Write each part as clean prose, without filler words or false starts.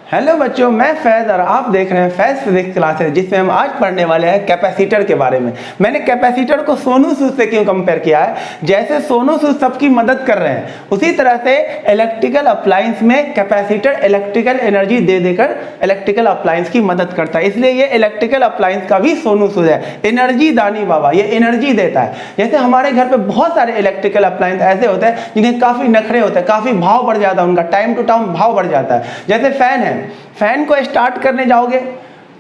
Hello बच्चों, मैं फैज़ और आप देख रहे हैं फैज़ फिजिक्स क्लासेस, जिसमें हम आज पढ़ने वाले हैं कैपेसिटर के बारे में। मैंने कैपेसिटर को सोनू सूद से क्यों कंपेयर किया है? जैसे सोनू सूद सबकी मदद कर रहे हैं, उसी तरह से इलेक्ट्रिकल अप्लायंस में कैपेसिटर इलेक्ट्रिकल एनर्जी दे देकर इलेक्ट्रिकल अप्लायंस की मदद करता है। इसलिए ये इलेक्ट्रिकल अप्लायंस का भी सोनू सूद है, एनर्जी दानी बाबा, ये एनर्जी देता है। जैसे हमारे घर पे बहुत सारे इलेक्ट्रिकल अप्लायंस ऐसे होते हैं जिन्हें काफ़ी नखरे होते हैं, काफ़ी भाव बढ़ जाता है उनका, टाइम टू टाइम भाव बढ़ जाता है। जैसे फैन है, फैन को स्टार्ट करने जाओगे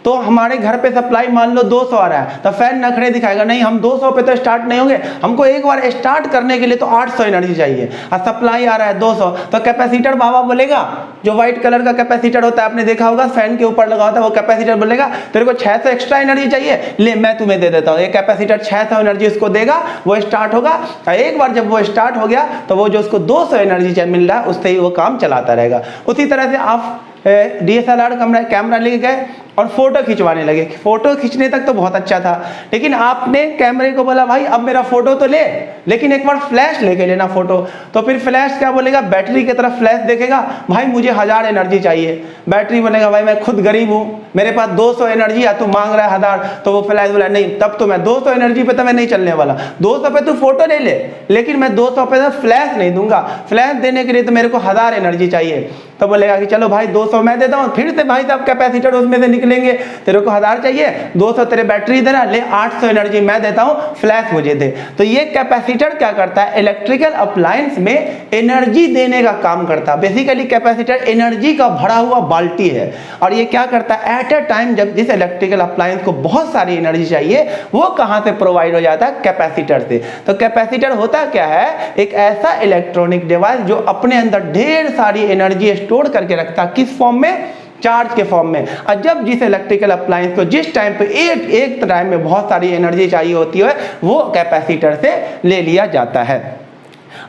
तो हमारे घर पे सप्लाई मान लो 200 आ रहा है, तो फैन नखरे दिखाएगा, नहीं हम 200 पे तो स्टार्ट नहीं होंगे, हमको एक बार स्टार्ट करने के लिए तो 800 एनर्जी चाहिए और सप्लाई आ रहा है 200। तो कैपेसिटर बाबा बोलेगा, जो व्हाइट कलर का कैपेसिटर होता है आपने देखा होगा, फैन के ऊपर लगा होता है, वो कैपेसिटर बोलेगा तेरे को 600 एक्स्ट्रा एनर्जी चाहिए, ले मैं तुम्हें दे देता हूँ। ये कैपेसिटर 600 एनर्जी उसको देगा, वो स्टार्ट होगा। एक बार जब वो स्टार्ट हो गया तो वो जो उसको 200 एनर्जी मिल रहा है उससे ही वो काम चलाता रहेगा। उसी तरह से आप DSLR कैमरा लेके गए और फोटो खिंचवाने लगे। फोटो खींचने तक तो बहुत अच्छा था, लेकिन आपने कैमरे को बोला भाई अब मेरा फोटो तो ले, लेकिन एक बार फ्लैश लेके लेना फोटो। तो फिर फ्लैश क्या बोलेगा, बैटरी की तरफ फ्लैश देखेगा, भाई मुझे 1000 एनर्जी चाहिए। बैटरी बोलेगा भाई मैं खुद गरीब हूँ, मेरे पास 200 एनर्जी है, तू मांग रहा है 1000। तो वो फ्लैश बोला नहीं, तब तो मैं 200 एनर्जी पे तो मैं नहीं चलने वाला, 200 पे तू फोटो ले ले, लेकिन मैं 200 पे तो फ्लैश नहीं दूंगा, फ्लैश देने के लिए तो मेरे को 1000 एनर्जी चाहिए। तो बोलेगा कि चलो भाई 200 मैं देता हूँ। फिर से भाई साहब कैपेसिटर उसमें से निकलेंगे, तेरे को 1000 चाहिए, 200 तेरे बैटरी देना, ले 800 एनर्जी मैं देता हूँ, फ्लैश मुझे दे। तो ये कैपेसिटर क्या करता है, इलेक्ट्रिकल अप्लायंस में एनर्जी देने का काम करता है। बेसिकली कैपेसिटर एनर्जी का भरा हुआ बाल्टी है, और ये क्या करता है, एट अ टाइम जब जिस इलेक्ट्रिकल अप्लायंस को बहुत सारी एनर्जी चाहिए, वो कहाँ से प्रोवाइड हो जाता है, कैपेसिटर से। तो कैपेसिटर होता क्या है, एक ऐसा इलेक्ट्रॉनिक डिवाइस जो अपने अंदर ढेर सारी एनर्जी स्टोर करके रखता है। किस फॉर्म में, चार्ज के फॉर्म में। और जब जिस इलेक्ट्रिकल अप्लायंस को जिस टाइम पे एक टाइम में बहुत सारी एनर्जी चाहिए होती है, वो कैपेसिटर से ले लिया जाता है।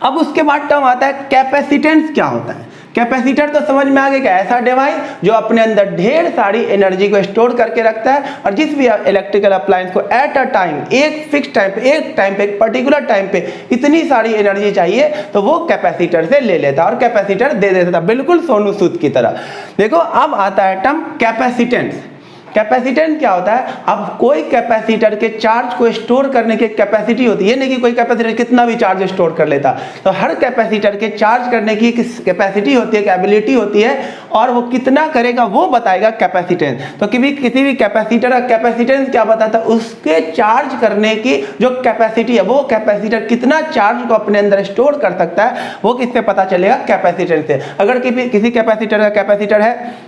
अब उसके बाद टर्म आता है कैपेसिटेंस। क्या होता है कैपेसिटर? तो समझ में आ गया कि ऐसा डिवाइस जो अपने अंदर ढेर सारी एनर्जी को स्टोर करके रखता है, और जिस भी इलेक्ट्रिकल अप्लायंस को एट अ टाइम, एक फिक्स टाइम पे, एक पर्टिकुलर टाइम पे इतनी सारी एनर्जी चाहिए, तो वो कैपेसिटर से ले लेता और कैपेसिटर दे देता था, बिल्कुल सोनू सूद की तरह। देखो अब आता है टर्म कैपेसिटेंस। कैपेसिटेंस क्या होता है, अब कोई कैपेसिटर के चार्ज को स्टोर करने की कैपेसिटी होती है, नहीं कि कोई कैपेसिटर कितना भी चार्ज स्टोर कर लेता। तो हर कैपेसिटर के चार्ज करने की कैपेसिटी होती है, कैपेबिलिटी होती है, और वो कितना करेगा वो बताएगा कैपेसिटेंस। तो किसी भी कैपेसिटर का कैपेसिटेंस क्या बताता है, उसके चार्ज करने की जो कैपेसिटी है, वो कैपेसिटर कितना चार्ज को अपने अंदर स्टोर कर सकता है, वो किससे पता चलेगा, कैपेसिटेंस से। अगर किसी कैपेसिटर का कैपेसिटर है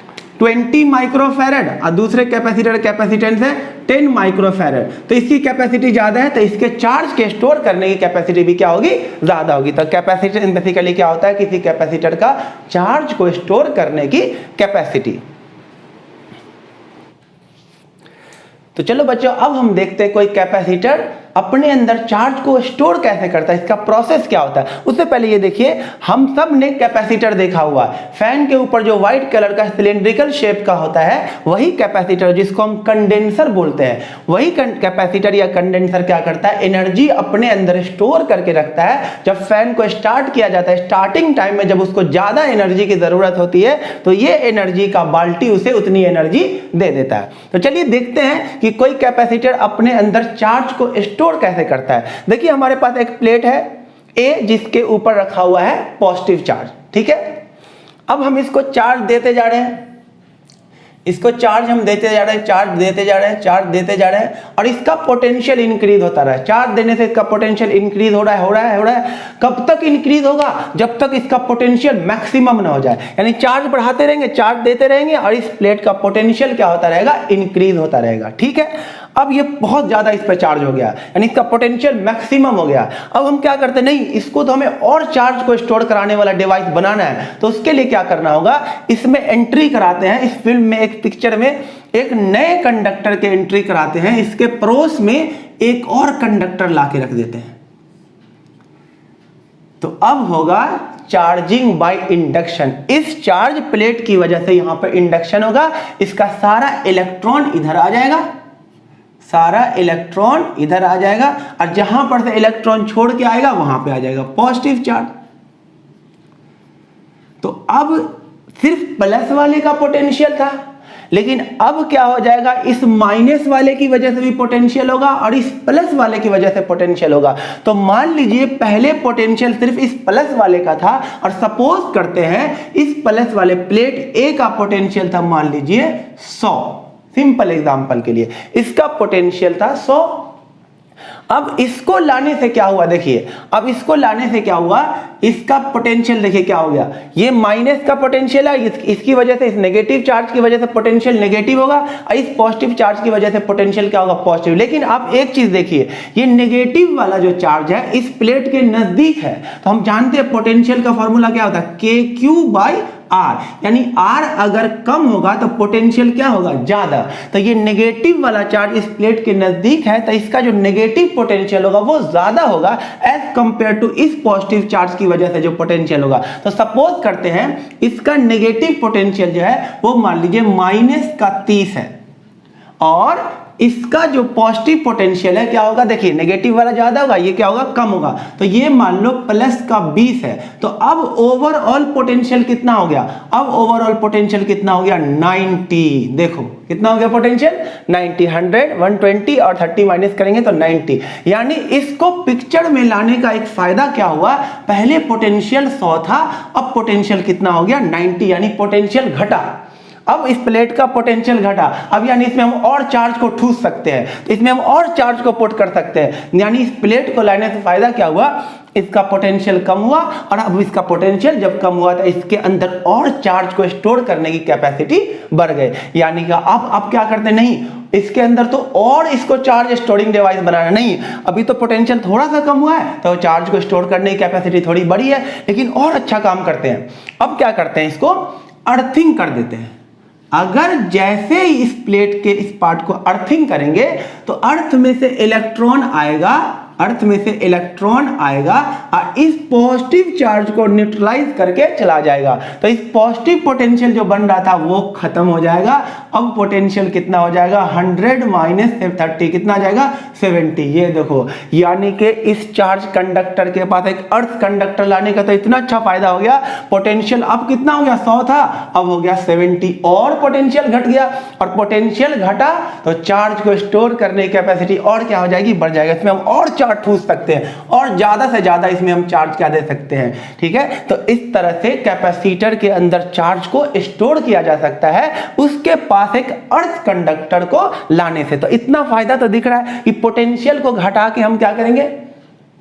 20 माइक्रोफैरड और दूसरे कैपेसिटर कैपेसिटेंस है 10 माइक्रोफैरड, तो इसकी कैपेसिटी ज्यादा है, तो इसके चार्ज के स्टोर करने की कैपेसिटी भी क्या होगी, ज्यादा होगी। तो कैपेसिटेंस बेसिकली क्या होता है, किसी कैपेसिटर का चार्ज को स्टोर करने की कैपेसिटी। तो चलो बच्चों, अब हम देखते हैं कोई कैपेसिटर अपने अंदर चार्ज को स्टोर कैसे करता है, इसका प्रोसेस क्या होता है। उससे पहले ये देखिए, हम सब ने कैपेसिटर देखा हुआ है, फैन के ऊपर जो व्हाइट कलर का सिलिंड्रिकल शेप का होता है, वही कैपेसिटर जिसको हम कंडेंसर बोलते हैं, वही कैपेसिटर या कंडेंसर क्या करता है, एनर्जी अपने अंदर स्टोर करके रखता है। जब फैन को स्टार्ट किया जाता है, स्टार्टिंग टाइम में जब उसको ज्यादा एनर्जी की जरूरत होती है, तो ये एनर्जी का बाल्टी उसे उतनी एनर्जी दे देता है। तो चलिए देखते हैं कि कोई कैपेसिटर अपने अंदर चार्ज को स्टोर कैसे करता है। देखिए हमारे पास एक प्लेट है ए, जिसके ऊपर रखा हुआ है पॉजिटिव चार्ज, ठीक है। अब हम इसको चार्ज देते जा रहे हैं, इसको चार्ज हम देते जा रहे हैं, चार्ज देते जा रहे हैं, चार्ज देते जा रहे हैं, और इसका पोटेंशियल इंक्रीज होता रहा है। चार्ज देने से इसका पोटेंशियल इंक्रीज हो रहा है, हो रहा है, हो रहा है। कब तक इंक्रीज होगा, जब तक इसका पोटेंशियल मैक्सिमम ना हो जाए, यानी चार्ज बढ़ाते रहेंगे, चार्ज देते रहेंगे, और इस प्लेट का पोटेंशियल क्या होता रहेगा, इंक्रीज होता रहेगा, ठीक है। अब ये बहुत ज्यादा इस पर चार्ज हो गया, यानी इसका पोटेंशियल मैक्सिमम हो गया। अब हम क्या करते हैं, नहीं इसको तो हमें और चार्ज को स्टोर कराने वाला डिवाइस बनाना है, तो उसके लिए क्या करना होगा, इसमें एंट्री कराते हैं। इस फिल्म में, एक पिक्चर में एक नए कंडक्टर के एंट्री कराते हैं, इसके पड़ोस में एक और कंडक्टर ला के रख देते हैं। तो अब होगा चार्जिंग बाय इंडक्शन। इस चार्ज प्लेट की वजह से यहां पर इंडक्शन होगा, इसका सारा इलेक्ट्रॉन इधर आ जाएगा, सारा इलेक्ट्रॉन इधर आ जाएगा, और जहां पर से इलेक्ट्रॉन छोड़ के आएगा वहां पे आ जाएगा पॉजिटिव चार्ज। तो अब सिर्फ प्लस वाले का पोटेंशियल था, लेकिन अब क्या हो जाएगा, इस माइनस वाले की वजह से भी पोटेंशियल होगा और इस प्लस वाले की वजह से पोटेंशियल होगा। तो मान लीजिए पहले पोटेंशियल सिर्फ इस प्लस वाले का था और सपोज करते हैं इस प्लस वाले प्लेट ए का पोटेंशियल था मान लीजिए 100, सिंपल एग्जांपल के लिए इसका पोटेंशियल था 100। अब इसको लाने से क्या हुआ, देखिए अब इसको लाने से क्या हुआ, इसका पोटेंशियल देखिए क्या हो गया, ये माइनस का पोटेंशियल है, इसकी वजह से इस नेगेटिव चार्ज की वजह से पोटेंशियल नेगेटिव होगा और इस पॉजिटिव चार्ज की वजह से पोटेंशियल क्या होगा, पॉजिटिव। लेकिन आप एक चीज देखिए, ये नेगेटिव वाला जो चार्ज है इस प्लेट के नजदीक है, तो हम जानते हैं पोटेंशियल का फॉर्मूला क्या होता है, KQ/R, यानी R अगर कम होगा तो पोटेंशियल क्या होगा, ज्यादा। तो ये नेगेटिव वाला चार्ज इस प्लेट के नजदीक है, तो इसका जो नेगेटिव पोटेंशियल होगा वो ज्यादा होगा एज कंपेयर टू इस पॉजिटिव चार्ज की वजह से जो पोटेंशियल होगा। तो सपोज करते हैं इसका नेगेटिव पोटेंशियल जो है वो मान लीजिए -30 है और इसका जो पॉजिटिव पोटेंशियल है क्या होगा, देखिए नेगेटिव वाला ज्यादा होगा, ये क्या होगा, कम होगा। तो ये मान लो +20 है। तो अब ओवरऑल पोटेंशियल कितना हो गया, अब ओवरऑल पोटेंशियल कितना हो गया, 90। देखो कितना हो गया पोटेंशियल, 90, 100, 120 और 30 माइनस करेंगे तो 90। यानी इसको पिक्चर में लाने का एक फायदा क्या हुआ, पहले पोटेंशियल 100 था, अब पोटेंशियल कितना हो गया, 90, यानी पोटेंशियल घटा। अब इस प्लेट का पोटेंशियल घटा, अब यानी इसमें हम और चार्ज को ठूस सकते हैं, तो इसमें हम और चार्ज को पुट कर सकते हैं। यानी इस प्लेट को लाने से फायदा क्या हुआ, इसका पोटेंशियल कम हुआ और अब इसका पोटेंशियल जब कम हुआ तो इसके अंदर और चार्ज को स्टोर करने की कैपेसिटी बढ़ गई। यानी कि अब क्या करते नहीं, इसके अंदर तो और इसको चार्ज स्टोरिंग डिवाइस बनाना नहीं, अभी तो पोटेंशियल थोड़ा सा कम हुआ है तो चार्ज को स्टोर करने की कैपेसिटी थोड़ी बड़ी है, लेकिन और अच्छा काम करते हैं। अब क्या करते हैं, इसको अर्थिंग कर देते हैं। अगर जैसे ही इस प्लेट के इस पार्ट को अर्थिंग करेंगे तो अर्थ में से इलेक्ट्रॉन आएगा, अर्थ में से इलेक्ट्रॉन आएगा और इस पॉजिटिव चार्ज को न्यूट्रलाइज करके चला जाएगा। तो इस पॉजिटिव पोटेंशियल जो बन रहा था वो खत्म हो जाएगा। अब पोटेंशियल कितना हो जाएगा, 100 माइनस 30 कितना आ जाएगा, 70। ये देखो, यानी कि इस चार्ज कंडक्टर के पास एक अर्थ कंडक्टर लाने का तो इतना अच्छा फायदा हो गया। पोटेंशियल अब कितना हो गया, 100 था, अब हो गया 70 और पोटेंशियल घट गया। और पोटेंशियल घटा तो चार्ज को स्टोर करने की कैपेसिटी और क्या हो जाएगी, बढ़ जाएगा। इसमें हम और चार्ज ठूस सकते हैं और ज्यादा से ज्यादा इसमें हम चार्ज क्या दे सकते हैं, ठीक है। तो इस तरह से कैपेसिटर के अंदर चार्ज को स्टोर किया जा सकता है उसके पास एक अर्थ कंडक्टर को लाने से। तो इतना फायदा तो दिख रहा है कि पोटेंशियल को घटा के हम क्या करेंगे,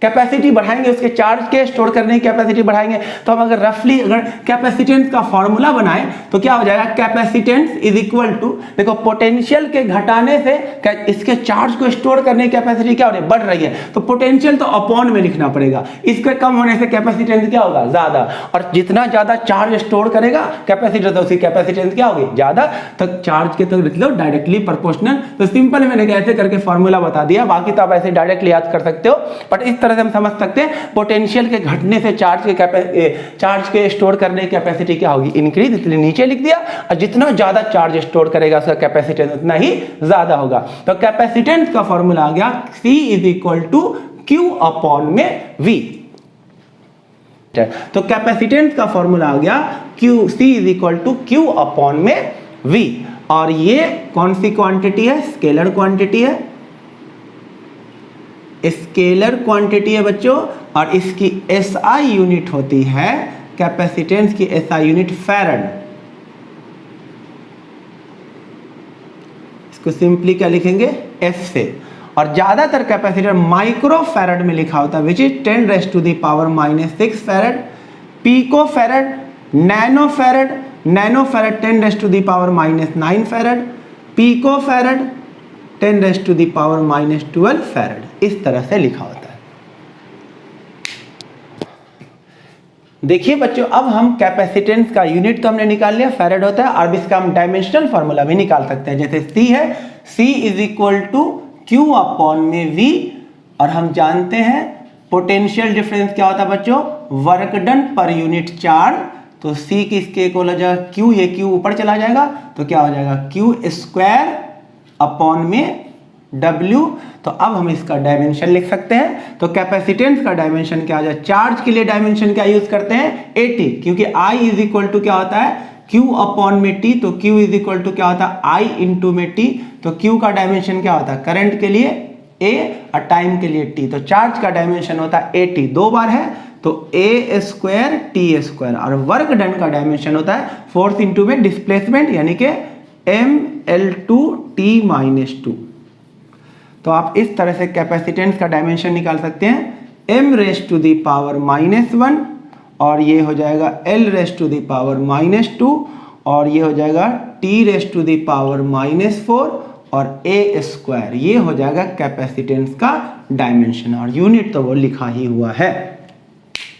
कैपेसिटी बढ़ाएंगे, उसके चार्ज के स्टोर करने की कैपेसिटी बढ़ाएंगे। तो हम अगर रफली अगर कैपेसिटेंस का फॉर्मूला बनाएं तो क्या हो जाएगा, कैपेसिटेंस इज इक्वल टू, देखो पोटेंशियल के घटाने से इसके चार्ज को स्टोर करने की कैपेसिटी क्या हो रही है, बढ़ रही है। तो पोटेंशियल तो अपॉन में लिखना पड़ेगा, इसके कम होने से कैपेसिटेंस क्या होगा, ज्यादा। और जितना ज्यादा चार्ज स्टोर करेगा कैपेसिटर तो उसकी कैपेसिटेंस क्या होगी, ज्यादा। तो चार्ज के तो लिख लो डायरेक्टली प्रोपोर्शनल। तो सिंपल मैंने कैसे करके फॉर्मूला बता दिया, बाकी तो आप ऐसे डायरेक्टली याद कर सकते हो, बट इस तरह से हम समझ सकते हैं पोटेंशियल के घटने से चार्ज के स्टोर करने की कैपेसिटी क्या होगी, इंक्रीज, इसलिए नीचे लिख दिया। और जितना ज्यादा चार्ज स्टोर करेगा उसका कैपेसिटेंस उतना ही ज्यादा होगा। तो कैपेसिटेंस का फॉर्मूला आ गया C is equal to Q upon में V। तो कैपेसिटेंस का फॉर्मूला आ गया C is equal to Q upon में V। और ये कौन सी क्वांटिटी है, स्केलर क्वांटिटी है, स्केलर क्वांटिटी है बच्चों। और इसकी SI यूनिट होती है, कैपेसिटेंस की SI यूनिट फैरड। इसको सिंपली क्या लिखेंगे, F से। और ज्यादातर कैपेसिटर माइक्रो फैरड में लिखा होता है, which is 10⁻⁻⁶ farad. Pico farad, nano farad, nano farad 10⁻⁻⁹ farad, pico farad 10⁻⁻12 farad. इस तरह से लिखा होता है। देखिए बच्चों, अब हम कैपेसिटेंस का यूनिट तो हमने निकाल लिया, फैरड होता है, और इसका हम डायमेंशनल फॉर्मूला भी निकाल सकते हैं। जैसे C है, C is equal to Q upon में V। और हम जानते हैं पोटेंशियल डिफरेंस क्या होता है बच्चों, work done per unit charge. तो C किसके इक्वल हो जाएगा, Q, ये Q ऊपर चला जाएगा तो क्या हो जाएगा, Q स्क्वायर अपॉन में W। तो अब हम इसका डायमेंशन लिख सकते हैं। तो कैपेसिटेंस का डायमेंशन क्या आ जाए, चार्ज के लिए डायमेंशन क्या यूज करते हैं, 80, क्योंकि I इज इक्वल टू क्या होता है, Q अपॉन में T, तो Q इज इक्वल टू क्या होता है I इंटू में T। तो Q का डायमेंशन क्या होता है, करंट के लिए A और टाइम के लिए T। तो चार्ज का डायमेंशन होता है AT, 2 बार है तो A स्क्वायर T स्क्वायर, और वर्क डन का डायमेंशन होता है फोर्स इंटू में डिस्प्लेसमेंट यानी कि ML2T माइनस 2। तो आप इस तरह से कैपेसिटेंस का डायमेंशन निकाल सकते हैं m raise to the power -1, और ये हो जाएगा L raise to the power -2, और ये हो जाएगा T raise to the power -4 और A स्क्वायर। ये हो जाएगा कैपेसिटेंस का डायमेंशन, और यूनिट तो वो लिखा ही हुआ है।